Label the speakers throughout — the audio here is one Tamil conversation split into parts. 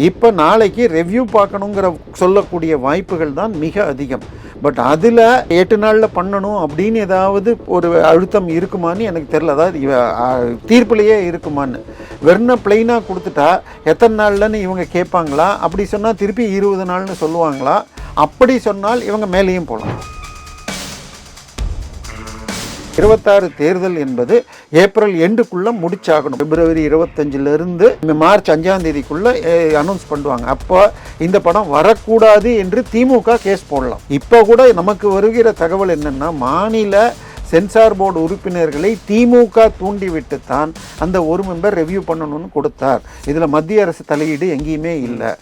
Speaker 1: இப்போ நாளைக்கு ரிவ்யூ பார்க்கணுங்கிற சொல்லக்கூடிய வாய்ப்புகள் தான் மிக அதிகம். பட் அதில் 8 நாளில் பண்ணணும் அப்படின்னு ஏதாவது ஒரு அழுத்தம் இருக்குமான்னு எனக்கு தெரியல. அதாவது தீர்ப்புலையே இருக்குமான்னு வெறும் பிளெயினாக கொடுத்துட்டா எத்தனை நாள்லன்னு இவங்க கேட்பாங்களா? அப்படி சொன்னால் திருப்பி 20 நாள்னு சொல்லுவாங்களா? அப்படி சொன்னால் இவங்க மேலேயும் போகலாம். 26 தேர்தல் என்பது ஏப்ரல் எண்டுக்குள்ளே முடிச்சாகணும். பிப்ரவரி 25லிருந்து மார்ச் 5ஆம் தேதிக்குள்ளே அனௌன்ஸ் பண்ணுவாங்க. அப்போ இந்த படம் வரக்கூடாது என்று திமுக கேஸ் போடலாம். இப்போ கூட நமக்கு வருகிற தகவல் என்னென்னா, மாநில சென்சார் போர்டு உறுப்பினர்களை திமுக தூண்டிவிட்டுத்தான் அந்த ஒரு மெம்பர் ரிவ்யூ பண்ணணும்னு கொடுத்தார். இதில் மத்திய அரசு தலையீடு எங்கேயுமே இல்லை.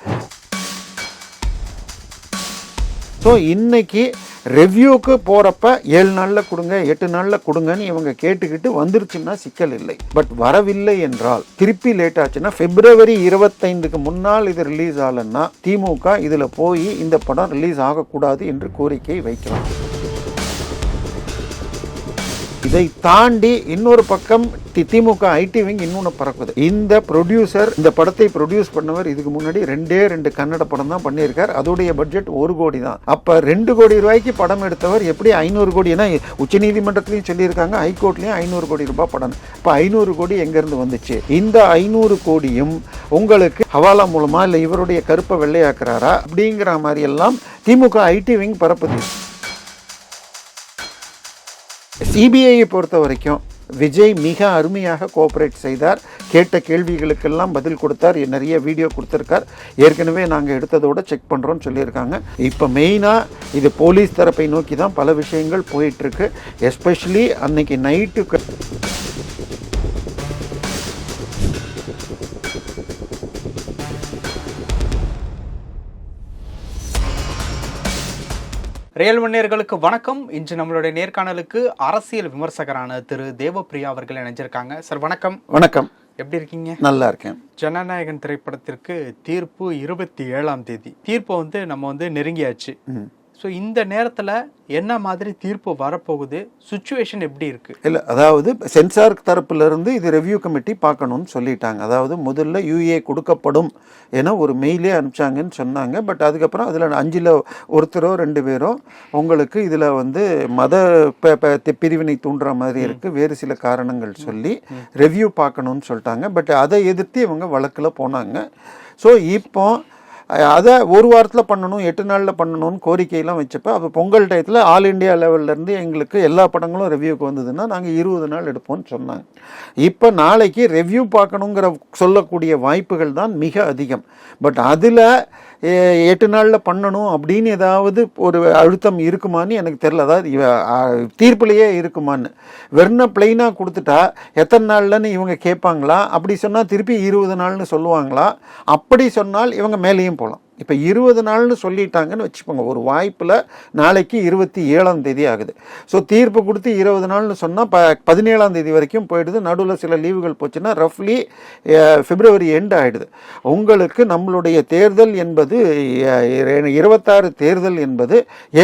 Speaker 1: ஸோ இன்னைக்கு ரிவ்யூக்கு போகிறப்ப 7 நாளில் கொடுங்க, 8 நாளில் கொடுங்கன்னு இவங்க கேட்டுக்கிட்டு வந்துருச்சுன்னா சிக்கல் இல்லை. பட் வரவில்லை என்றால் திருப்பி லேட் ஆச்சுன்னா பிப்ரவரி 25க்கு முன்னால் இது ரிலீஸ் ஆகலைன்னா திமுக இதில் போய் இந்த படம் ரிலீஸ் ஆகக்கூடாது என்று கோரிக்கை வைக்கலாம். இதை தாண்டி இன்னொரு பக்கம் திமுக ஐடி விங் இன்னொன்று பறக்குது. இந்த ப்ரொடியூசர், இந்த படத்தை ப்ரொடியூஸ் பண்ணவர் இதுக்கு முன்னாடி 2 கன்னட படம் தான் பண்ணியிருக்கார். அதோடைய பட்ஜெட் 1 கோடி தான். அப்போ 2 கோடி ரூபாய்க்கு படம் எடுத்தவர் எப்படி 500 கோடி? ஏன்னா உச்சநீதிமன்றத்திலையும் சொல்லியிருக்காங்க, ஹைகோர்ட்லையும் 500 கோடி ரூபாய் படம். இப்போ 500 கோடி எங்கேருந்து வந்துச்சு? இந்த 500 கோடியும் உங்களுக்கு ஹவாலா மூலமா இல்லை இவருடைய கருப்பை வெள்ளையாக்குறாரா அப்படிங்கிற மாதிரி எல்லாம் திமுக ஐடி விங் பரப்புது. சிபிஐயை பொறுத்த வரைக்கும் விஜய் மிக அருமையாக கோஆப்ரேட் செய்தார். கேட்ட கேள்விகளுக்கெல்லாம் பதில் கொடுத்தார். நிறைய வீடியோ கொடுத்துருக்கார். ஏற்கனவே நாங்கள் எடுத்ததோடு செக் பண்ணுறோன்னு சொல்லியிருக்காங்க. இப்போ மெயினாக இது போலீஸ் தரப்பை நோக்கி தான் பல விஷயங்கள் போயிட்டுருக்கு. எஸ்பெஷலி அன்னைக்கு நைட்டு
Speaker 2: ரியல் மன்னியர்களுக்கு வணக்கம். இன்று நம்மளுடைய நேர்காணலுக்கு அரசியல் விமர்சகரான திரு தேவப்பிரியா அவர்கள் இணைஞ்சிருக்காங்க. சார் வணக்கம்.
Speaker 1: வணக்கம்.
Speaker 2: எப்படி இருக்கீங்க?
Speaker 1: நல்லா இருக்கேன்.
Speaker 2: ஜனநாயகன் திரைப்படத்திற்கு தீர்ப்பு 27ஆம் தேதி. தீர்ப்பை நம்ம நெருங்கியாச்சு. ஸோ இந்த நேரத்தில் என்ன மாதிரி தீர்ப்பு வரப்போகுது? சுச்சுவேஷன் எப்படி இருக்குது?
Speaker 1: இல்லை, அதாவது சென்சார் தரப்புலேருந்து இது ரிவ்யூ கமிட்டி பார்க்கணும்னு சொல்லிட்டாங்க. அதாவது முதல்ல யூஏ கொடுக்கப்படும் என ஒரு மெயிலே அனுப்பிச்சாங்கன்னு சொன்னாங்க. பட் அதுக்கப்புறம் அதில் 5ல் ஒருத்தரோ 2 பேரோ உங்களுக்கு இதில் மத பிரிவினை தூண்டுற மாதிரி இருக்குது, வேறு சில காரணங்கள் சொல்லி ரிவ்யூ பார்க்கணும்னு சொல்லிட்டாங்க. பட் அதை எதிர்த்து இவங்க வழக்கில் போனாங்க. ஸோ இப்போ அதை ஒரு வாரத்தில் பண்ணணும், 8 நாளில் பண்ணணும்னு கோரிக்கையெல்லாம் வச்சப்போ, அப்போ பொங்கல் டயத்தில் ஆல் இண்டியா லெவல்லேருந்து எங்களுக்கு எல்லா படங்களும் ரிவ்யூக்கு வந்ததுன்னா நாங்கள் 20 நாள் எடுப்போம்னு சொன்னாங்க. இப்போ நாளைக்கு ரிவ்யூ பார்க்கணுங்கிற சொல்லக்கூடிய வாய்ப்புகள் தான் மிக அதிகம். பட் அதில் 8 நாளில் பண்ணணும் அப்படின்னு ஏதாவது ஒரு அழுத்தம் இருக்குமான்னு எனக்கு தெரியல. அதாவது தீர்ப்புலையே இருக்குமான்னு வெறும் பிளெயினாக கொடுத்துட்டா எத்தனை நாள்லன்னு இவங்க கேட்பாங்களா? அப்படி சொன்னால் திருப்பி 20 நாள்னு சொல்லுவாங்களா? அப்படி சொன்னால் இவங்க மேலேயும் போகலாம். இப்போ 20 நாள்னு சொல்லிட்டாங்கன்னு வச்சுப்போங்க. ஒரு வாய்ப்பில் நாளைக்கு 27ஆம் தேதி ஆகுது. ஸோ தீர்ப்பு கொடுத்து 20 நாள்னு சொன்னால் 17ஆம் தேதி வரைக்கும் போயிடுது. நடுவில் சில லீவுகள் போச்சுன்னா ரஃப்லி பிப்ரவரி எண்ட் ஆகிடுது. உங்களுக்கு நம்மளுடைய தேர்தல் என்பது 26 தேர்தல் என்பது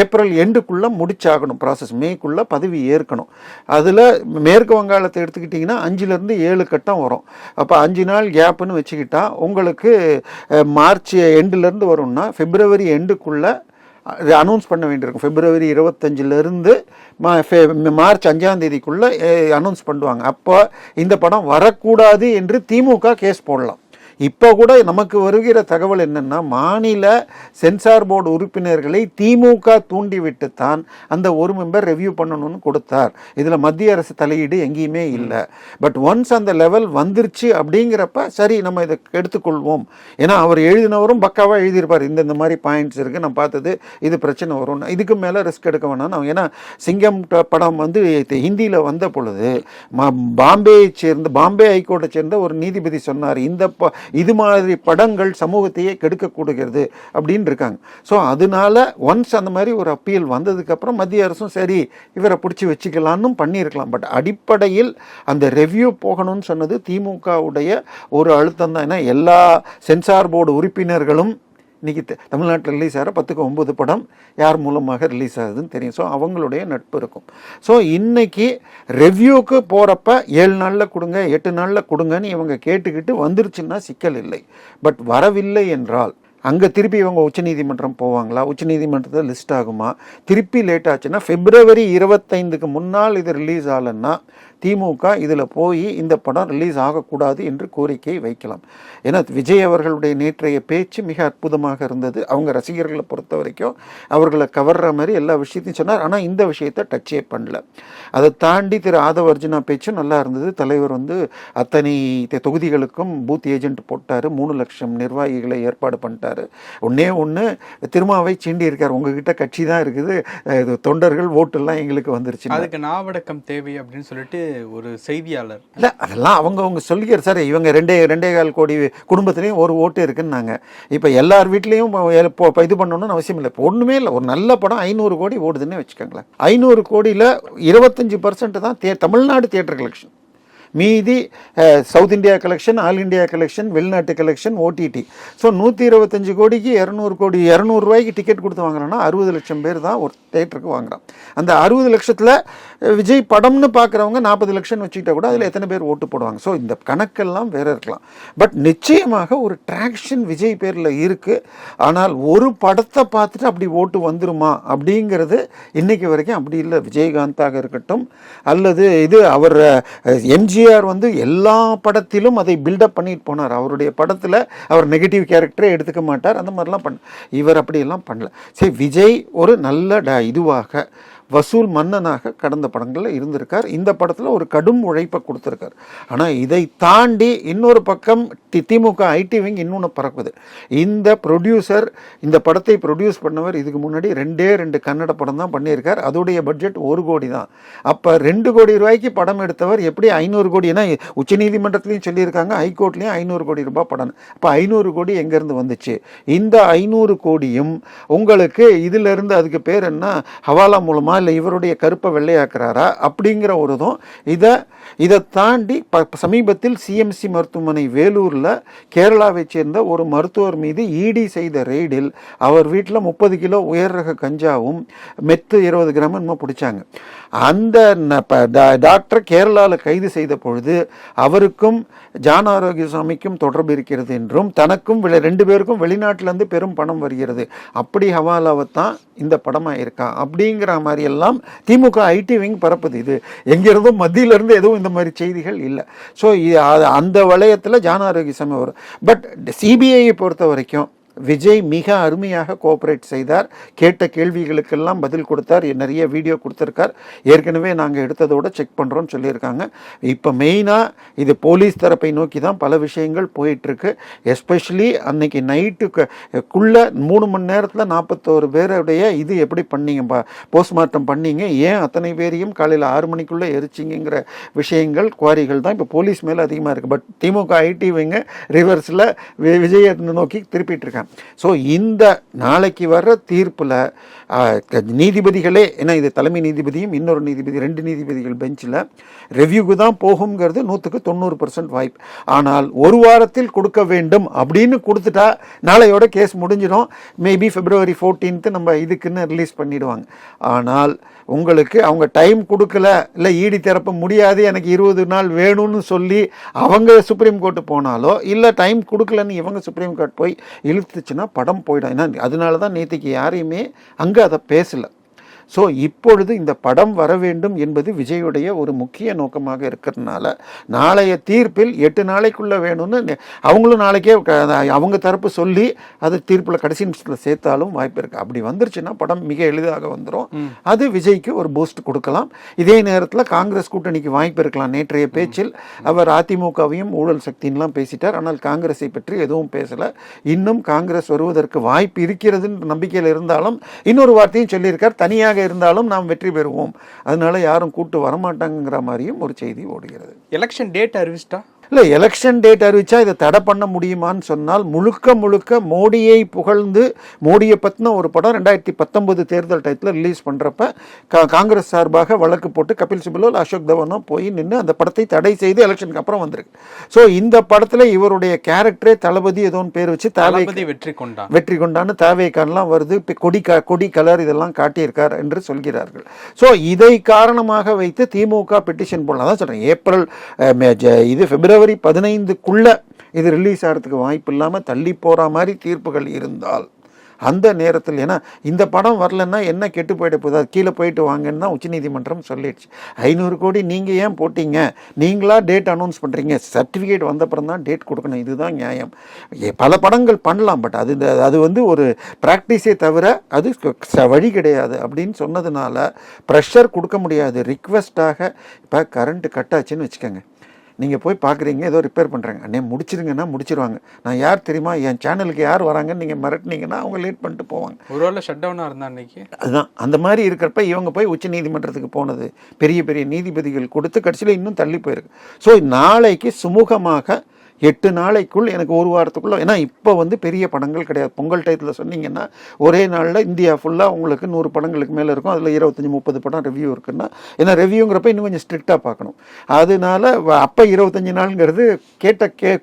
Speaker 1: ஏப்ரல் எண்டுக்குள்ளே முடிச்சாகணும். ப்ராசஸ் மேக்குள்ளே பதவி ஏற்கணும். அதில் மேற்கு வங்காளத்தை எடுத்துக்கிட்டிங்கன்னா 5லேருந்து 7 கட்டம் வரும். அப்போ 5 நாள் கேப்புன்னு வச்சுக்கிட்டா உங்களுக்கு மார்ச் எண்டுலேருந்து வரும்னா பிப்ரவரி எண்டுக்குள்ளே அனௌன்ஸ் பண்ண வேண்டியிருக்கும். பிப்ரவரி 25லிருந்து மார்ச் 5ஆம் தேதிக்குள்ளே அனௌன்ஸ் பண்ணுவாங்க. அப்போ இந்த படம் வரக்கூடாது என்று திமுக கேஸ் போடலாம். இப்போ கூட நமக்கு வருகிற தகவல் என்னென்னா, மாநில சென்சார் போர்டு உறுப்பினர்களை திமுக தூண்டிவிட்டுத்தான் அந்த ஒரு மெம்பர் ரிவ்யூ பண்ணணும்னு கொடுத்தார். இதில் மத்திய அரசு தலையீடு எங்கேயுமே இல்லை. பட் ஒன்ஸ் அந்த லெவல் வந்துருச்சு அப்படிங்கிறப்ப சரி நம்ம இதை எடுத்துக்கொள்வோம். ஏன்னா அவர் எழுதினவரும் பக்காவாக எழுதியிருப்பார். இந்த மாதிரி பாயிண்ட்ஸ் இருக்குது, நான் பார்த்தது, இது பிரச்சனை வரும், இதுக்கு மேலே ரிஸ்க் எடுக்க வேணாம். ஏன்னா சிங்கம் படம் ஹிந்தியில் வந்த பொழுது பாம்பே ஹைகோர்ட்டை சேர்ந்த ஒரு நீதிபதி சொன்னார், இது மாதிரி படங்கள் சமூகத்தையே கெடுக்கக்கூடுகிறது அப்படின்னு இருக்காங்க. ஸோ அதனால ஒன்ஸ் அந்த மாதிரி ஒரு அப்பீல் வந்ததுக்கப்புறம் மத்திய அரசும் சரி இவரை பிடிச்சி வச்சுக்கலான்னு பண்ணியிருக்கலாம். பட் அடிப்படையில் அந்த ரெவ்யூ போகணும்னு சொன்னது திமுகவுடைய ஒரு அழுத்தம் தான். ஏன்னா எல்லா சென்சார் போர்டு உறுப்பினர்களும் இன்றைக்கி தமிழ்நாட்டில் ரிலீஸ் ஆகிற 10க்கு 9 படம் யார் மூலமாக ரிலீஸ் ஆகுதுன்னு தெரியும். ஸோ அவங்களுடைய நட்பு இருக்கும். ஸோ இன்றைக்கி ரெவ்யூக்கு போகிறப்ப 7 நாளில் கொடுங்க 8 நாளில் கொடுங்கன்னு இவங்க கேட்டுக்கிட்டு வந்துருச்சுன்னா சிக்கல் இல்லை. பட் வரவில்லை என்றால் அங்கே திருப்பி இவங்க உச்சநீதிமன்றம் போவாங்களா, உச்சநீதிமன்றத்தில் லிஸ்ட் ஆகுமா, திருப்பி லேட் ஆச்சுன்னா February 25க்கு முன்னால் இது ரிலீஸ் ஆகலைன்னா திமுக இதில் போய் இந்த படம் ரிலீஸ் ஆகக்கூடாது என்று கோரிக்கை வைக்கலாம். ஏன்னா விஜய் அவர்களுடைய நேற்றைய பேச்சு மிக அற்புதமாக இருந்தது. அவங்க ரசிகர்களை பொறுத்த வரைக்கும் அவர்களை கவர்ற மாதிரி எல்லா விஷயத்தையும் சொன்னார். ஆனால் இந்த விஷயத்தை டச்சே பண்ணல. அதை தாண்டி திரு ஆதவ அர்ஜுனா பேச்சும் நல்லா இருந்தது. தலைவர் அத்தனை தொகுதிகளுக்கும் பூத் ஏஜென்ட் போட்டார், 3 லட்சம் நிர்வாகிகளை ஏற்பாடு பண்ணிட்டாரு. ஒன்று திருமாவை சீண்டி இருக்கார், உங்ககிட்ட கட்சி தான் இருக்குது, தொண்டர்கள் ஓட்டெல்லாம் எங்களுக்கு வந்துருச்சு,
Speaker 2: அதுக்கு நாவடக்கம் தேவை அப்படின்னு சொல்லிட்டு ஒரு செய்தியாளர்.
Speaker 1: இல்லை அதெல்லாம் அவங்க சொல்லிக்கிற சார், இவங்க 2.25 கோடி குடும்பத்திலையும் ஒரு ஓட்டு இருக்குன்னாங்க. இப்போ எல்லார் வீட்லேயும் இது பண்ணணும்னு அவசியம் இல்லை. இப்போ ஒன்றுமே இல்லை, ஒரு நல்ல படம் 500 கோடி ஓடுதுன்னு வச்சுக்கோங்களேன். 500 கோடியில் 25% தான் தமிழ்நாடு தியேட்டர் கலெக்ஷன். மீதி south India collection, all India collection, வெளிநாட்டு கலெக்ஷன், ஓடிடி. ஸோ 125 கோடிக்கு 200 கோடி 200 ரூபாய்க்கு டிக்கெட் கொடுத்து வாங்குறோன்னா 60 லட்சம் பேர் தான் ஒரு தேட்டருக்கு வாங்குறான். அந்த 60 லட்சத்தில் விஜய் படம்னு பார்க்குறவங்க 40 லட்சம் வச்சுக்கிட்டா கூட அதில் எத்தனை பேர் ஓட்டு போடுவாங்க? ஸோ இந்த கணக்கெல்லாம் வேற இருக்கலாம். பட் நிச்சயமாக ஒரு ட்ராக்ஷன் விஜய் பேரில் இருக்குது. ஆனால் ஒரு படத்தை பார்த்துட்டு அப்படி ஓட்டு வந்துருமா அப்படிங்கிறது இன்னைக்கு வரைக்கும் அப்படி இல்லை. விஜயகாந்தாக இருக்கட்டும் அல்லது அவர் எம்ஜிஆர் எல்லா படத்திலும் அதை பில்டப் பண்ணிட்டு போனார். அவருடைய படத்தில் அவர் நெகட்டிவ் கேரக்டரே எடுத்துக்க மாட்டார். அந்த மாதிரிலாம் இவர் அப்படியெல்லாம் பண்ணல. சரி, விஜய் ஒரு நல்ல இதுவாக வசூல் மன்னனாக கடந்த படங்களில் இருந்திருக்கார். இந்த படத்தில் ஒரு கடும் உழைப்பை கொடுத்துருக்கார். ஆனால் இதை தாண்டி இன்னொரு பக்கம் திமுக ஐடி விங் இன்னொன்று பறக்குது. இந்த ப்ரொடியூசர், இந்த படத்தை ப்ரொடியூஸ் பண்ணவர் இதுக்கு முன்னாடி 2 கன்னட படம் தான் பண்ணியிருக்கார். அதோடைய பட்ஜெட் 1 கோடி தான். அப்போ 2 கோடி ரூபாய்க்கு படம் எடுத்தவர் எப்படி 500 கோடி? ஏன்னா உச்சநீதிமன்றத்துலையும் சொல்லியிருக்காங்க, ஹைகோர்ட்லேயும் 500 கோடி ரூபாய் படம். அப்போ 500 கோடி எங்கேருந்து வந்துச்சு? இந்த 500 கோடியும் உங்களுக்கு இதிலிருந்து அதுக்கு பேர் என்ன, ஹவாலா மூலமாக இல்லை இவருடைய கருப்பை வெள்ளையாக்குறாரா அப்படிங்கிற ஒரு இதை தாண்டி சமீபத்தில் சிஎம்சி மருத்துவமனை வேலூரில் கேரளாவை சேர்ந்த ஒரு மருத்துவர் மீது இடி செய்த ரெய்டில் அவர் வீட்டில் 30 கிலோ உயர் ரக கஞ்சாவும் மெத்து 20 கிராம் பிடிச்சாங்க. அந்த டாக்டர் கேரளாவில் கைது செய்த பொழுது அவருக்கும் ஜான் ஆரோக்கியசாமிக்கும் தொடர்பு இருக்கிறது என்றும் தனக்கும் 2 பேருக்கும் வெளிநாட்டிலேருந்து பெரும் பணம் வருகிறது, அப்படி ஹவாலாவை தான் இந்த படமாக இருக்கா அப்படிங்கிற மாதிரி எல்லாம் திமுக ஐடி விங் பரப்புது. இது எங்கிருந்தும் மத்தியிலிருந்து எதுவும் இந்த மாதிரி செய்திகள் இல்லை. ஸோ அந்த வளையத்தில் ஜான் ஆரோக்கியசாமி வரும். பட் சிபிஐயை பொறுத்த வரைக்கும் விஜய் மிக அருமையாக கோஆப்ரேட் செய்தார். கேட்ட கேள்விகளுக்கெல்லாம் பதில் கொடுத்தார். நிறைய வீடியோ கொடுத்துருக்கார். ஏற்கனவே நாங்கள் எடுத்ததோடு செக் பண்ணுறோன்னு சொல்லியிருக்காங்க. இப்போ மெயினாக இது போலீஸ் தரப்பை நோக்கி தான் பல விஷயங்கள் போயிட்டுருக்கு. எஸ்பெஷலி அன்னைக்கு நைட்டுக்குள்ளே 3 மணி நேரத்தில் 41 பேருடைய இது எப்படி பண்ணீங்க, போஸ்ட்மார்ட்டம் பண்ணீங்க, ஏன் அத்தனை பேரையும் காலையில் 6 மணிக்குள்ளே எரிச்சிங்கிற விஷயங்கள் குவாரிகள் தான் இப்போ போலீஸ் மேலே அதிகமாக இருக்குது. பட் திமுக ஐடி விங்க ரிவர்ஸில் விஜயை நோக்கி திருப்பிட்டு இருக்காங்க. ஸோ இந்த நாளைக்கு வர்ற தீர்ப்பில் நீதிபதிகளே, ஏன்னா இது தலைமை நீதிபதியும் இன்னொரு நீதிபதி 2 நீதிபதிகள் பெஞ்சில் ரெவ்யூக்கு தான் போகுங்கிறது 100% வாய்ப்பு. ஆனால் ஒரு வாரத்தில் கொடுக்க வேண்டும் அப்படின்னு கொடுத்துட்டா நாளையோட கேஸ் முடிஞ்சிடும். மேபி February 14 நம்ம இதுக்குன்னு ரிலீஸ் பண்ணிடுவாங்க. ஆனால் உங்களுக்கு அவங்க டைம் கொடுக்கல, இல்லை ஈடி திறப்ப முடியாது, எனக்கு 20 நாள் வேணும்னு சொல்லி அவங்க சுப்ரீம் கோர்ட்டு போனாலோ, இல்லை டைம் கொடுக்கலன்னு இவங்க சுப்ரீம் கோர்ட் போய் இழுத்துச்சுன்னா படம் போயிடும். ஏன்னா அதனால தான் நேற்றுக்கு யாரையுமே அங்கே அதை பேசலை. ஸோ இப்பொழுது இந்த படம் வர வேண்டும் என்பது விஜயுடைய ஒரு முக்கிய நோக்கமாக இருக்கிறதுனால நாளைய தீர்ப்பில் 8 நாளைக்குள்ளே வேணும்னு அவங்களும் நாளைக்கே அவங்க தரப்பு சொல்லி அது தீர்ப்பில் கடைசி நிமிஷத்தில் சேர்த்தாலும் வாய்ப்பு இருக்குது. அப்படி வந்துருச்சுன்னா படம் மிக எளிதாக வந்துடும். அது விஜய்க்கு ஒரு பூஸ்ட் கொடுக்கலாம். இதே நேரத்தில் காங்கிரஸ் கூட்டணிக்கு வாய்ப்பு இருக்கலாம். நேற்றைய பேச்சில் அவர் அதிமுகவையும் ஊழல் சக்தின்லாம் பேசிட்டார். ஆனால் காங்கிரஸை பற்றி எதுவும் பேசலை. இன்னும் காங்கிரஸ் வருவதற்கு வாய்ப்பு இருக்கிறதுன்னு நம்பிக்கையில் இருந்தாலும் இன்னொரு வார்த்தையும் சொல்லியிருக்கார், தனியாக இருந்தாலும் நாம் வெற்றி பெறுவோம், அதனால யாரும் கூட்டு வரமாட்டாங்கிற மாதிரியும் ஒரு செய்தி ஓடுகிறது.
Speaker 2: எலெக்ஷன் டேட் அறிவிச்சிட்டா
Speaker 1: இல்லை எலெக்ஷன் டேட் அறிவிச்சா இதை தடை பண்ண முடியுமான்னு சொன்னால் முழுக்க முழுக்க மோடியை புகழ்ந்து மோடியை பற்றின ஒரு படம் 2019 தேர்தல் டயத்தில் ரிலீஸ் பண்ணுறப்ப காங்கிரஸ் சார்பாக வழக்கு போட்டு கபில் சிபலோ அசோக் தவானோ போய் நின்று அந்த படத்தை தடை செய்து எலெக்ஷனுக்கு அப்புறம் வந்திருக்கு. ஸோ இந்த படத்தில் இவருடைய கேரக்டரே தளபதி ஏதோன்னு பேர் வச்சு வெற்றி கொண்டான்னு தாவேக்கான்லாம் வருது, கொடி கலர் இதெல்லாம் காட்டியிருக்கார் என்று சொல்கிறார்கள். ஸோ இதை காரணமாக வைத்து திமுக பெட்டிஷன் போடலாம். தான் சொல்கிறேன், ஏப்ரல் இது பிப்ரவரி 15க்குள்ள இது ரிலீஸ் ஆகிறதுக்கு வாய்ப்பு இல்லாமல் தள்ளி போகிற மாதிரி தீர்ப்புகள் இருந்தால் அந்த நேரத்தில், ஏன்னா இந்த படம் வரலன்னா என்ன கெட்டு போயிட போகுது, அது கீழே போயிட்டு வாங்கன்னா உச்சநீதிமன்றம் சொல்லிடுச்சு. 500 கோடி நீங்கள் ஏன் போட்டீங்க, நீங்களா டேட் அனௌன்ஸ் பண்ணுறீங்க, சர்டிஃபிகேட் வந்தப்புறம் தான் டேட் கொடுக்கணும், இதுதான் நியாயம். பல படங்கள் பண்ணலாம், பட் அது வந்து ஒரு ப்ராக்டிஸே தவிர அது வழி கிடையாது அப்படின்னு சொன்னதுனால ப்ரெஷர் கொடுக்க முடியாது. ரிக்வெஸ்ட்டாக இப்போ கரண்ட்டு கட் ஆச்சுன்னு வச்சுக்கோங்க, நீங்கள் போய் பார்க்குறீங்க, ஏதோ ரிப்பேர் பண்ணுறாங்க, அண்ணே முடிச்சிருங்கன்னா முடிச்சிருவாங்க. நான் யார் தெரியுமா, என் சேனலுக்கு யார் வராங்கன்னு நீங்கள் மிரட்டினீங்கன்னா அவங்க லேட் பண்ணிட்டு போவாங்க.
Speaker 2: ஒருவேளை ஷட் டவுனாக இருந்தால் அன்றைக்கி
Speaker 1: அதுதான் அந்த மாதிரி இருக்கிறப்ப இவங்க போய் உச்ச நீதிமன்றத்துக்கு போனது பெரிய பெரிய நீதிபதிகள் கொடுத்து கடைசியில் இன்னும் தள்ளி போயிருக்கு. ஸோ நாளைக்கு சுமூகமாக 8 நாளைக்குள், எனக்கு ஒரு வாரத்துக்குள்ளே, ஏன்னா இப்போ வந்து பெரிய படங்கள் கிடையாது. பொங்கல் டயத்தில் சொன்னீங்கன்னா ஒரே நாளில் இந்தியா ஃபுல்லாக உங்களுக்கு 100 படங்களுக்கு மேலே இருக்கும், அதில் 25-30 படம் ரிவ்யூ இருக்குன்னா, ஏன்னா ரிவ்யூங்கிறப்ப இன்னும் கொஞ்சம் ஸ்ட்ரிக்டாக பார்க்கணும். அதனால அப்போ 25 நாளுங்கிறது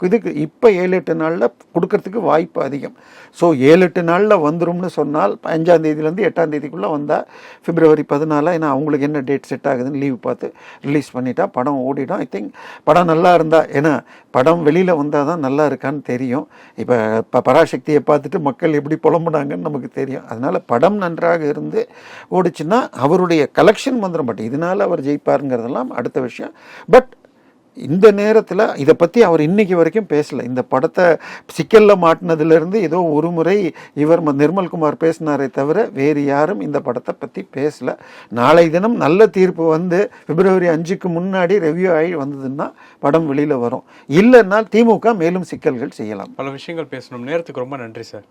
Speaker 1: இதுக்கு இப்போ 7-8 நாளில் கொடுக்கறதுக்கு வாய்ப்பு அதிகம். ஸோ 7-8 நாளில் வந்துரும்னு சொன்னால் 5ஆம் தேதியிலேருந்து 8ஆம் தேதிக்குள்ளே வந்தால் பிப்ரவரி 14, ஏன்னா அவங்களுக்கு என்ன டேட் செட் ஆகுதுன்னு லீவ் பார்த்து ரிலீஸ் பண்ணிட்டா படம் ஓடிடும். ஐ திங்க் படம் நல்லா இருந்தால், ஏன்னா படம் வெளியில் வந்தால் தான் நல்லா இருக்கான்னு தெரியும். இப்போ பராசக்தியை பார்த்துட்டு மக்கள் எப்படி புலம்புனாங்கன்னு நமக்கு தெரியும். அதனால் படம் நன்றாக இருந்து ஓடிச்சுன்னா அவருடைய கலெக்ஷன் வந்துடும். பட் இதனால் அவர் ஜெயிப்பாருங்கிறதெல்லாம் அடுத்த விஷயம். பட் இந்த நேரத்தில் இதை பற்றி அவர் இன்னைக்கு வரைக்கும் பேசலை. இந்த படத்தை சிக்கலில் மாட்டினதுலேருந்து ஏதோ ஒரு முறை இவர் நிர்மல்குமார் பேசினாரே தவிர வேறு யாரும் இந்த படத்தை பற்றி பேசலை. நாளை தினம் நல்ல தீர்ப்பு வந்து பிப்ரவரி 5க்கு முன்னாடி ரெவ்யூ ஆகி வந்ததுன்னா படம் வெளியில் வரும். இல்லைன்னா திமுக மேலும் சிக்கல்கள் செய்யலாம்.
Speaker 2: பல விஷயங்கள் பேசணும். நேரத்துக்கு ரொம்ப நன்றி சார்.